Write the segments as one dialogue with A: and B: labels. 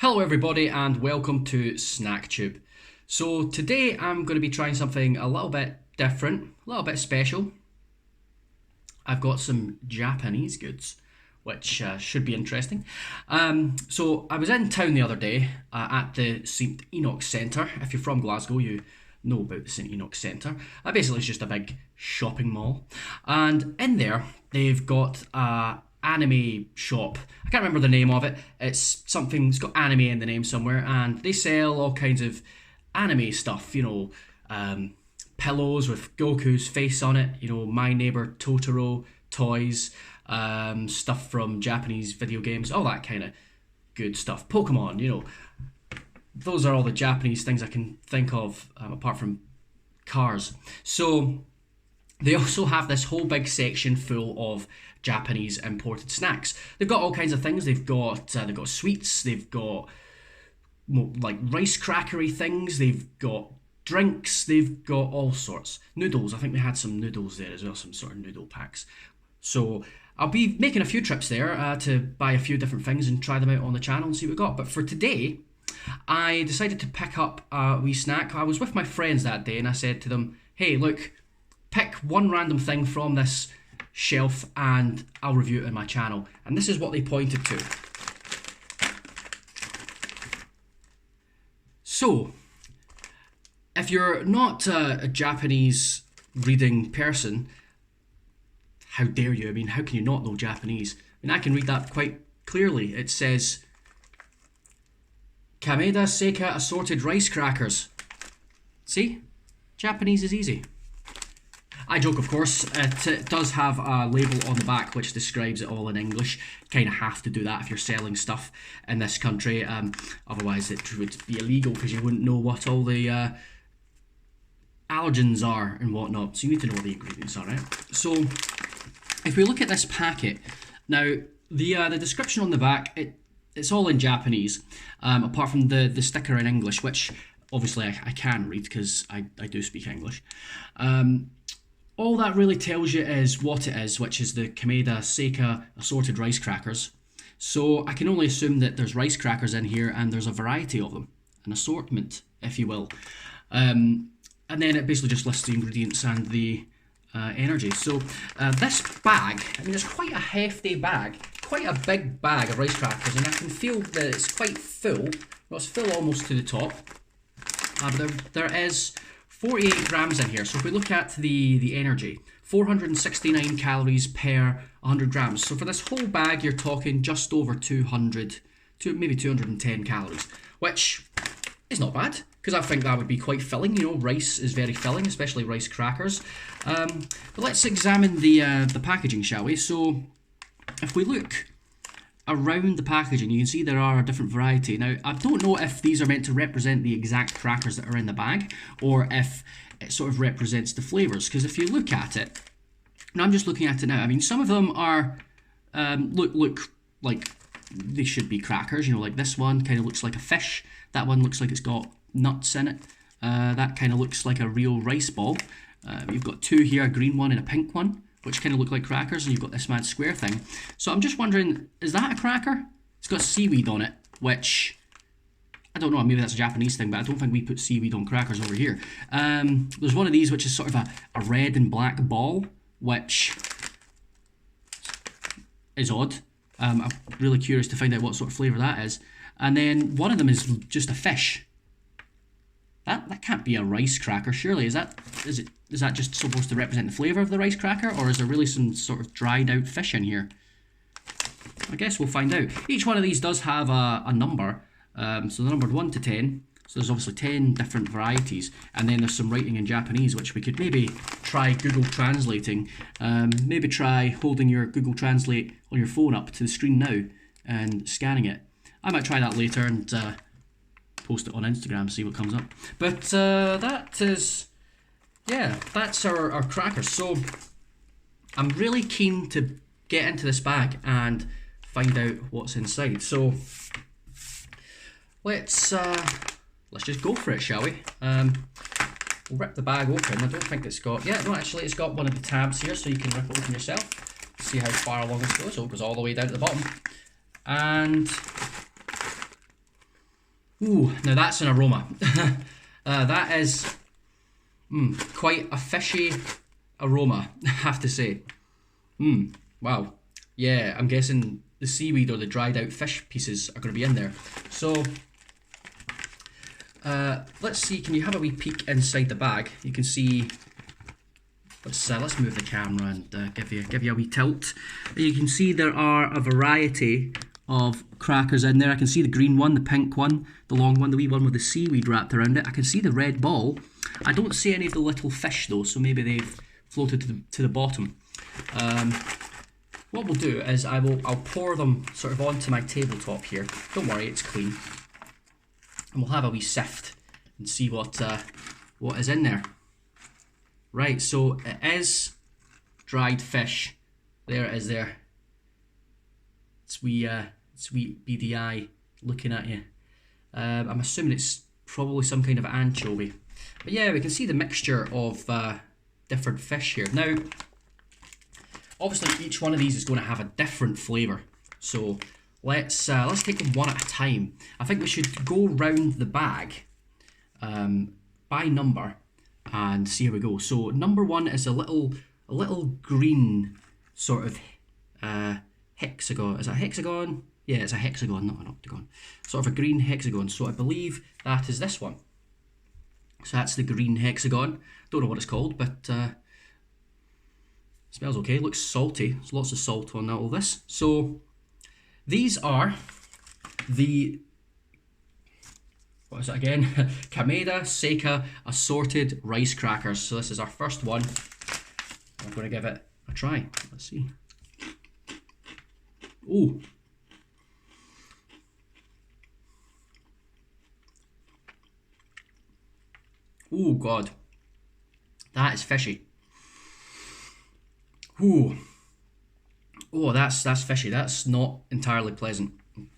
A: Hello everybody and welcome to SnackTube. So today I'm going to be trying something a little bit different, a little bit special. I've got some Japanese goods which should be interesting. So I was in town the other day at the St Enoch Centre. If you're from Glasgow you know about the St Enoch Centre. Basically it's just a big shopping mall, and in there they've got anime shop. I can't remember the name of it. It's something, it's got anime in the name somewhere, and they sell all kinds of anime stuff, you know, pillows with Goku's face on it, you know, My Neighbor Totoro toys, stuff from Japanese video games, all that kind of good stuff. Pokemon, you know, those are all the Japanese things I can think of, apart from cars. So they also have this whole big section full of Japanese imported snacks. They've got all kinds of things. They've got sweets. They've got like rice crackery things. They've got drinks. They've got all sorts. Noodles. I think they had some noodles there as well, some sort of noodle packs. So I'll be making a few trips there to buy a few different things and try them out on the channel and see what we got. But for today, I decided to pick up a wee snack. I was with my friends that day and I said to them, hey, look, pick one random thing from this shelf and I'll review it on my channel. And this is what they pointed to. So, if you're not a Japanese reading person, how dare you? I mean, how can you not know Japanese? I mean, I can read that quite clearly. It says, Kameda Seika Assorted rice crackers. See? Japanese is easy. I joke, of course. It does have a label on the back which describes it all in English. Kind of have to do that if you're selling stuff in this country. Otherwise it would be illegal because you wouldn't know what all the allergens are and whatnot. So you need to know what the ingredients are, right? So if we look at this packet, now the description on the back, it's all in Japanese, apart from the sticker in English, which obviously I can read because I do speak English. All that really tells you is what it is, which is the Kameda Seika Assorted rice crackers. So I can only assume that there's rice crackers in here and there's a variety of them, an assortment, if you will. And then it basically just lists the ingredients and the energy. So this bag, I mean, it's quite a hefty bag, quite a big bag of rice crackers, and I can feel that it's quite full. Well, it's full almost to the top. But there is 48 grams in here. So if we look at the energy, 469 calories per 100 grams. So for this whole bag, you're talking just over 200, maybe 210 calories, which is not bad because I think that would be quite filling. You know, rice is very filling, especially rice crackers. But let's examine the packaging, shall we? So if we look around the packaging, you can see there are a different variety. Now, I don't know if these are meant to represent the exact crackers that are in the bag or if it sort of represents the flavours, because if you look at it, and I'm just looking at it now, I mean, some of them are, look like they should be crackers, you know, like this one kind of looks like a fish, that one looks like it's got nuts in it, that kind of looks like a real rice ball. You've got two here, a green one and a pink one, which kind of look like crackers, and you've got this mad square thing. So I'm just wondering, is that a cracker? It's got seaweed on it, which, I don't know, maybe that's a Japanese thing, but I don't think we put seaweed on crackers over here. There's one of these which is sort of a red and black ball, which is odd. I'm really curious to find out what sort of flavour that is. And then one of them is just a fish. That can't be a rice cracker, surely. Is that just supposed to represent the flavour of the rice cracker, or is there really some sort of dried out fish in here? I guess we'll find out. Each one of these does have a number, so they're numbered 1 to 10. So there's obviously 10 different varieties, and then there's some writing in Japanese, which we could maybe try Google translating. Maybe try holding your Google Translate on your phone up to the screen now and scanning it. I might try that later and post it on Instagram, see what comes up. But that is, yeah, that's our crackers. So I'm really keen to get into this bag and find out what's inside. So let's just go for it, shall we? We'll rip the bag open. I don't think it's got, yeah, no, actually it's got one of the tabs here, so you can rip it open yourself. See how far along this goes. Oh, it goes all the way down to the bottom. And Ooh, now that's an aroma. That is quite a fishy aroma, I have to say. Wow. Yeah, I'm guessing the seaweed or the dried out fish pieces are going to be in there. So, let's see, can you have a wee peek inside the bag? You can see, let's move the camera and give you a wee tilt. You can see there are a variety of crackers in there. I can see the green one, the pink one, the long one, the wee one with the seaweed wrapped around it. I can see the red ball. I don't see any of the little fish though, so maybe they've floated to the bottom. What we'll do is I'll pour them sort of onto my tabletop here. Don't worry, it's clean. And we'll have a wee sift and see what is in there. Right, so it is dried fish. There it is there. Sweet beady eye looking at you. I'm assuming it's probably some kind of anchovy. But yeah, we can see the mixture of different fish here. Now, obviously each one of these is going to have a different flavour. So let's take them one at a time. I think we should go round the bag by number and see how we go. So number one is a little green sort of hexagon. Is that a hexagon? Yeah, it's a hexagon, not an octagon. Sort of a green hexagon. So I believe that is this one. So that's the green hexagon. Don't know what it's called, but smells okay. Looks salty. There's lots of salt on all this. So these are the, what is it again? Kameda Seika Assorted rice crackers. So this is our first one. I'm going to give it a try. Let's see. Ooh. Oh God, that is fishy. Ooh. Oh, that's fishy. That's not entirely pleasant.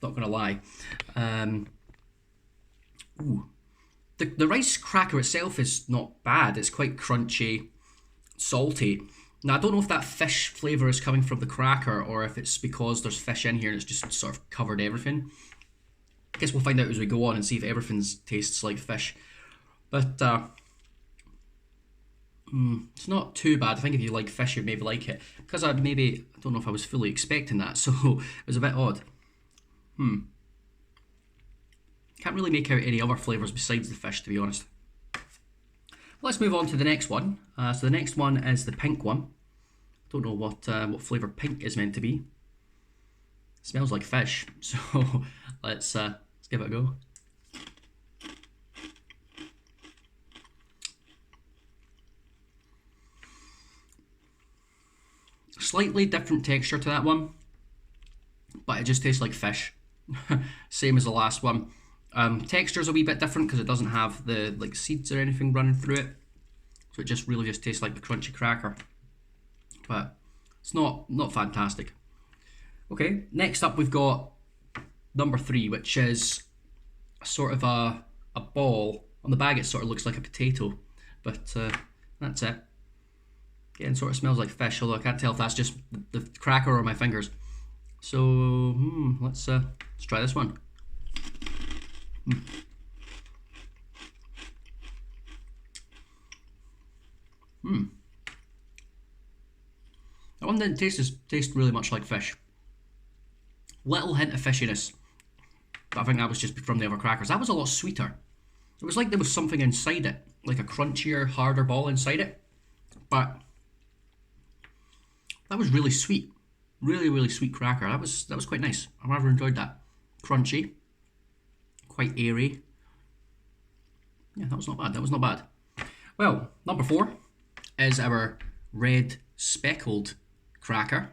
A: Not gonna lie. Ooh. The rice cracker itself is not bad. It's quite crunchy, salty. Now I don't know if that fish flavour is coming from the cracker or if it's because there's fish in here and it's just sort of covered everything. I guess we'll find out as we go on and see if everything tastes like fish. But it's not too bad. I think if you like fish, you'd maybe like it. Because I don't know if I was fully expecting that, so it was a bit odd. Can't really make out any other flavours besides the fish, to be honest. Let's move on to the next one. So the next one is the pink one. Don't know what flavour pink is meant to be. It smells like fish, so let's give it a go. Slightly different texture to that one, but it just tastes like fish. Same as the last one. Texture's a wee bit different because it doesn't have the like seeds or anything running through it, so it just really just tastes like the crunchy cracker. But it's not fantastic. Okay, next up we've got number 3, which is sort of a ball. On the bag it sort of looks like a potato, but that's it. Again, sort of smells like fish, although I can't tell if that's just the cracker or my fingers. So let's try this one. That one didn't taste really much like fish. Little hint of fishiness, but I think that was just from the other crackers. That was a lot sweeter. It was like there was something inside it, like a crunchier, harder ball inside it. But that was really sweet, really sweet cracker. That was quite nice. I rather enjoyed that. Crunchy, quite airy. Yeah, that was not bad. That was not bad. Well, number 4 is our red speckled cracker.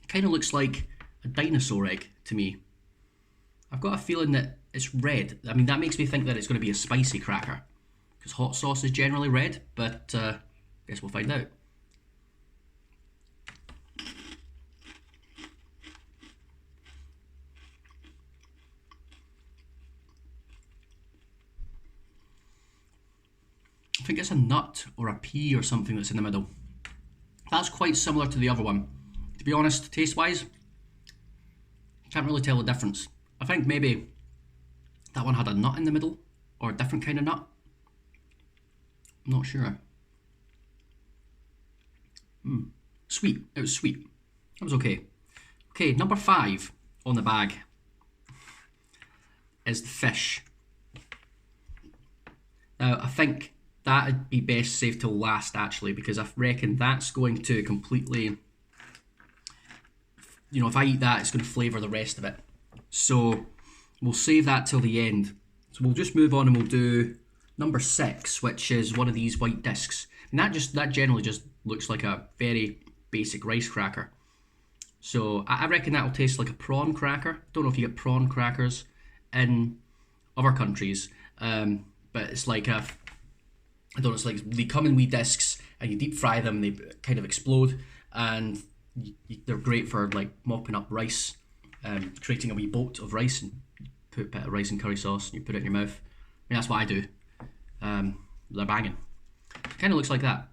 A: Kind of looks like a dinosaur egg to me. I've got a feeling that it's red. I mean, that makes me think that it's going to be a spicy cracker, because hot sauce is generally red, but I guess we'll find out. I think it's a nut or a pea or something that's in the middle. That's quite similar to the other one. To be honest, taste-wise, can't really tell the difference. I think maybe That one had a nut in the middle, or a different kind of nut. I'm not sure. Sweet. It was sweet. It was okay. Okay, number 5 on the bag is the fish. Now, I think that'd be best saved till last, actually, because I reckon that's going to completely... You know, if I eat that, it's going to flavour the rest of it. So, we'll save that till the end. So we'll just move on and we'll do number 6, which is one of these white discs. And that generally just looks like a very basic rice cracker. So I reckon that'll taste like a prawn cracker. Don't know if you get prawn crackers in other countries, but it's like a, I don't know, it's like they come in wee discs and you deep fry them, they kind of explode, and they're great for like mopping up rice, creating a wee boat of rice, and put a bit of rice and curry sauce and you put it in your mouth. I mean, that's what I do. They're banging. Kind of looks like that.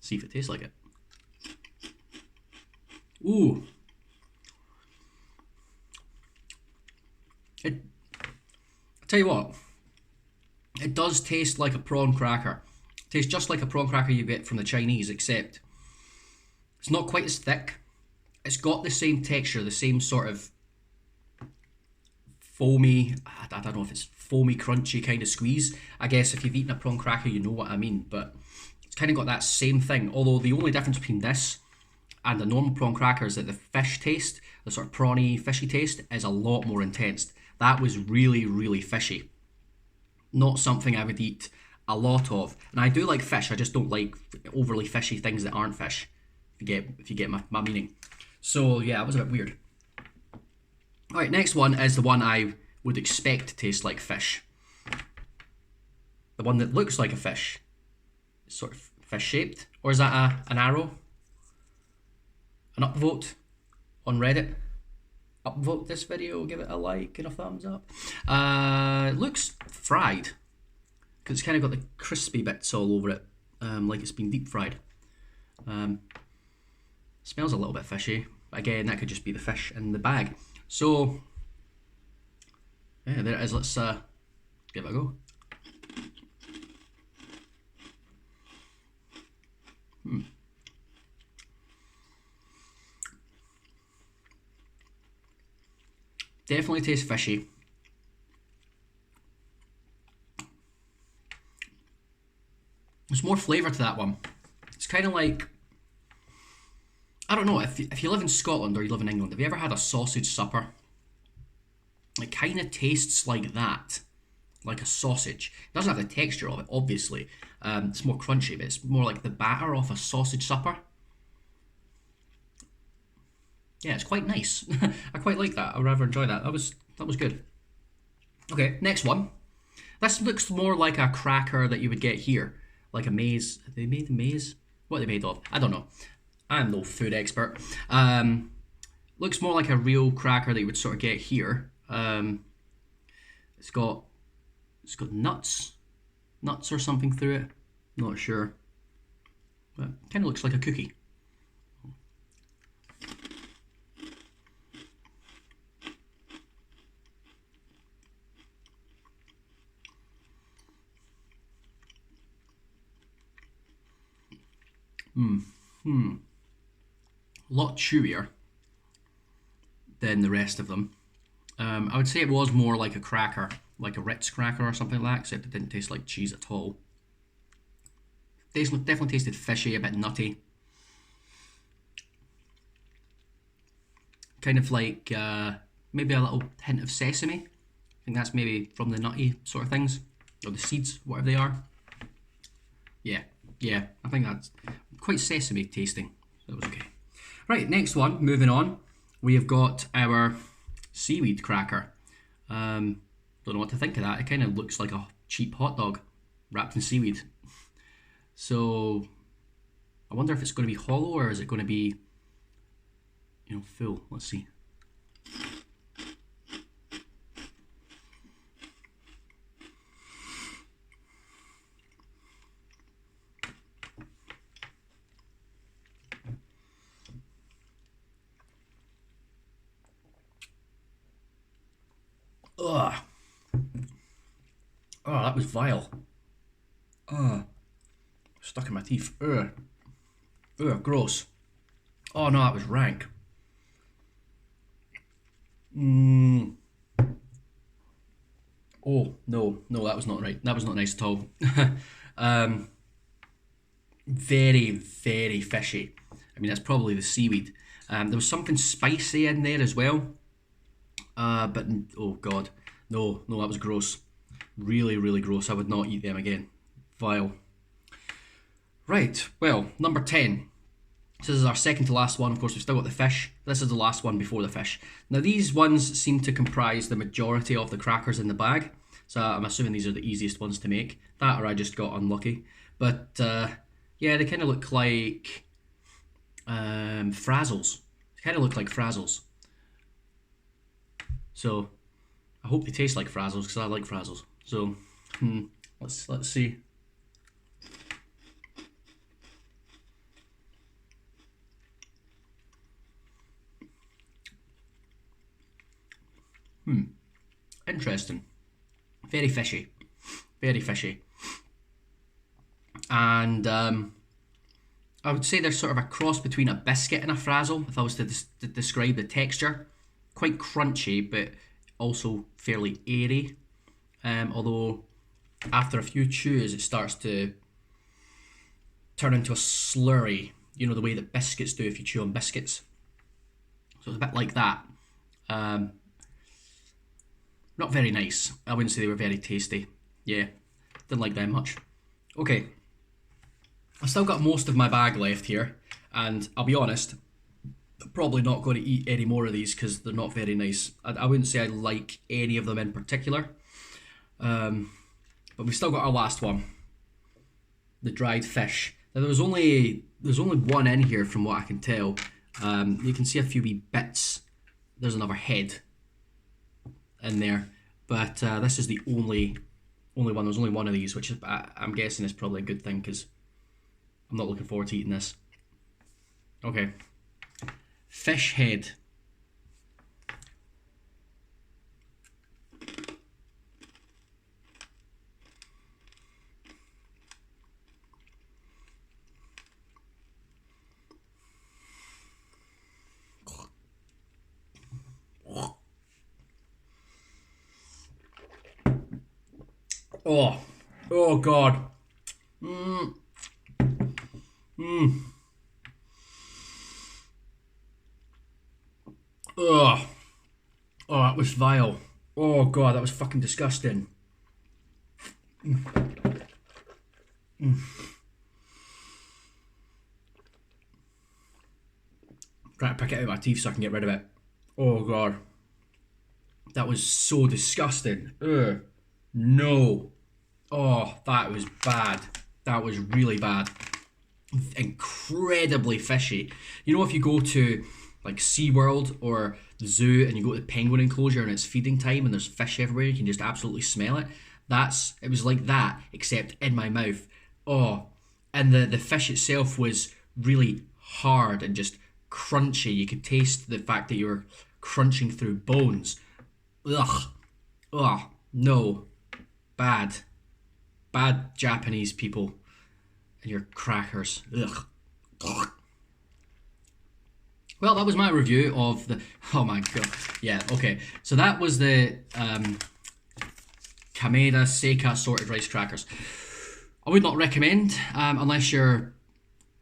A: See if it tastes like it. Ooh. I'll tell you what, it does taste like a prawn cracker. It tastes just like a prawn cracker you get from the Chinese, except it's not quite as thick. It's got the same texture, the same sort of foamy, I don't know if it's foamy, crunchy kind of squeeze. I guess if you've eaten a prawn cracker, you know what I mean, but it's kind of got that same thing. Although the only difference between this and the normal prawn cracker is that the fish taste, the sort of prawny, fishy taste, is a lot more intense. That was really, really fishy. Not something I would eat a lot of. And I do like fish, I just don't like overly fishy things that aren't fish, if you get my meaning. So yeah, it was a bit weird. Alright, next one is the one I would expect to taste like fish. The one that looks like a fish. It's sort of fish shaped. Or is that an arrow? An upvote on Reddit? Upvote this video, give it a like and a thumbs up. It looks fried, because it's kind of got the crispy bits all over it, like it's been deep fried. Smells a little bit fishy. Again, that could just be the fish in the bag. So, yeah, there it is. Let's give it a go. Definitely tastes fishy. There's more flavour to that one. It's kind of like, I don't know, if you live in Scotland or you live in England, have you ever had a sausage supper? It kind of tastes like that, like a sausage. It doesn't have the texture of it, obviously. It's more crunchy, but it's more like the batter of a sausage supper. Yeah, it's quite nice. I quite like that. I rather enjoy that. That was good. Okay, next one. This looks more like a cracker that you would get here, like a maize. Have they made maize? What are they made of? I don't know. I'm no food expert. Looks more like a real cracker that you would sort of get here. It's got nuts or something through it. Not sure. But kind of looks like a cookie. A lot chewier than the rest of them. I would say it was more like a cracker, like a Ritz cracker or something like that, except it didn't taste like cheese at all. Definitely tasted fishy, a bit nutty. Kind of like maybe a little hint of sesame. I think that's maybe from the nutty sort of things, or the seeds, whatever they are. Yeah, I think that's quite sesame tasting. That was okay. Right, next one, moving on. We have got our seaweed cracker. Don't know what to think of that. It kind of looks like a cheap hot dog wrapped in seaweed. So I wonder if it's going to be hollow or is it going to be, you know, full. Let's see. Ugh. Oh, that was vile. Oh, stuck in my teeth. Ugh. Ugh, gross. Oh no, that was rank. Oh no, no, that was not right. That was not nice at all. um, very, very fishy. I mean, that's probably the seaweed. There was something spicy in there as well. But oh god, no, no, that was gross. Really, really gross. I would not eat them again. Vile. Right, well, number 10. This is our second to last one. Of course, we've still got the fish. This is the last one before the fish. Now, these ones seem to comprise the majority of the crackers in the bag. So I'm assuming these are the easiest ones to make. That or I just got unlucky. But yeah, they kind of look like frazzles. They kind of look like frazzles. So I hope they taste like frazzles because I like frazzles. So let's see. Interesting. Very fishy. Very fishy. And I would say they're sort of a cross between a biscuit and a frazzle, if I was to describe the texture. Quite crunchy, but also fairly airy. Although, after a few chews, it starts to turn into a slurry. You know, the way that biscuits do if you chew on biscuits. So it's a bit like that. Not very nice. I wouldn't say they were very tasty. Yeah, didn't like them much. Okay, I've still got most of my bag left here, and I'll be honest, I'm probably not going to eat any more of these because they're not very nice. I wouldn't say I like any of them in particular. But we've still got our last one, the dried fish. Now there's only one in here from what I can tell. You can see a few wee bits. There's another head in there, but this is the only one. There's only one of these, which is, I'm guessing is probably a good thing because I'm not looking forward to eating this. Okay, fish head. Oh god. Oh, that was vile. Oh god, that was fucking disgusting. Trying to pick it out of my teeth so I can get rid of it. Oh god. That was so disgusting. Ugh. No. Oh, that was bad. That was really bad. Incredibly fishy. You know, if you go to like SeaWorld or the zoo and you go to the penguin enclosure and it's feeding time and there's fish everywhere, you can just absolutely smell it. It was like that, except in my mouth. Oh, and the fish itself was really hard and just crunchy. You could taste the fact that you were crunching through bones. Ugh. Ugh. No. Bad. Bad Japanese people and your crackers. Ugh. Ugh. Well, that was my review of the... Oh my god. Yeah, okay. So that was the Kameda Seika Assorted rice crackers. I would not recommend, unless you're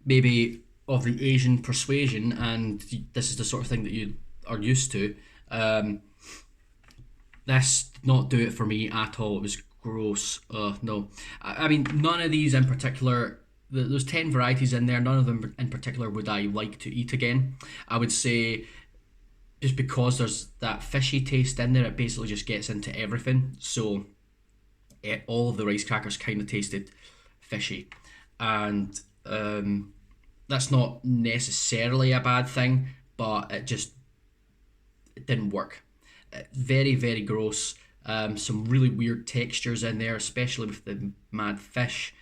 A: maybe of the Asian persuasion and this is the sort of thing that you are used to. This did not do it for me at all. It was gross. No. I mean, none of these in particular... There's 10 varieties in there. None of them in particular would I like to eat again. I would say just because there's that fishy taste in there, it basically just gets into everything. So all of the rice crackers kind of tasted fishy. And that's not necessarily a bad thing, but it didn't work. Very, very gross. Some really weird textures in there, especially with the mad fish.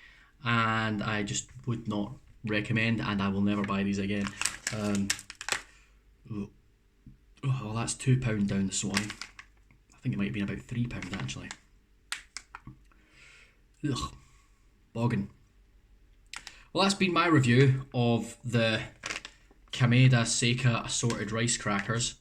A: And I just would not recommend, and I will never buy these again. Well, that's £2 down this one. I think it might have been about £3 actually. Ugh, boggin. Well, that's been my review of the Kameda Seika Assorted rice crackers.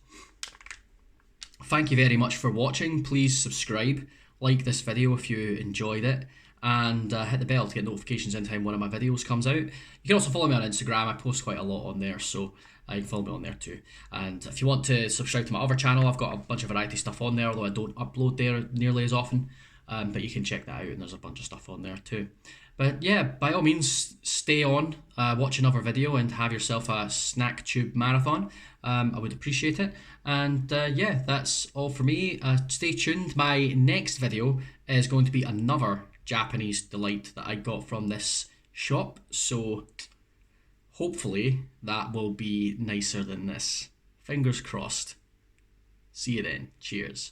A: Thank you very much for watching. Please subscribe, like this video if you enjoyed it, and hit the bell to get notifications anytime one of my videos comes out. You can also follow me on Instagram. I post quite a lot on there, so you can follow me on there too. And if you want to subscribe to my other channel, I've got a bunch of variety stuff on there, although I don't upload there nearly as often. But you can check that out, and there's a bunch of stuff on there too. But yeah, by all means, stay on, watch another video, and have yourself a snack tube marathon. I would appreciate it. And yeah, that's all for me. Stay tuned. My next video is going to be another Japanese delight that I got from this shop. So hopefully that will be nicer than this. Fingers crossed. See you then. Cheers.